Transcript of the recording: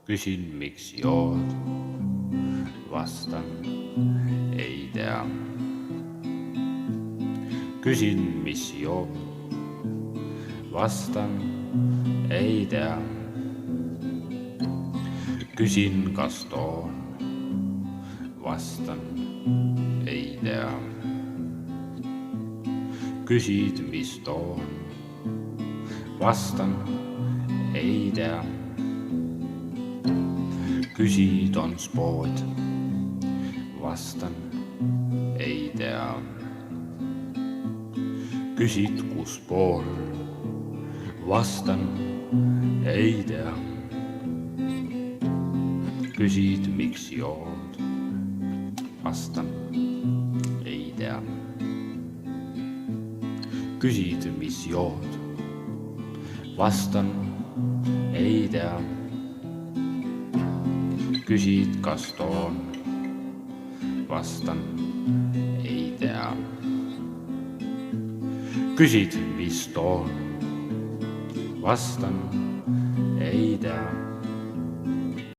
Küsin, miks jood, vastan, ei tea. Küsin, mis jood, vastan, ei tea. Küsin, kas toon, vastan, ei tea. Küsid, mis toon, vastan, ei tea. Küsid, on spood, vastan, ei tea. Küsid, kus pool, vastan, ei tea. Küsid, miks jood, vastan, ei tea. Küsid, mis jood, vastan, ei tea. Küsid, kas toon, vastan, ei tea. Küsid, mis toon, vastan, ei tea.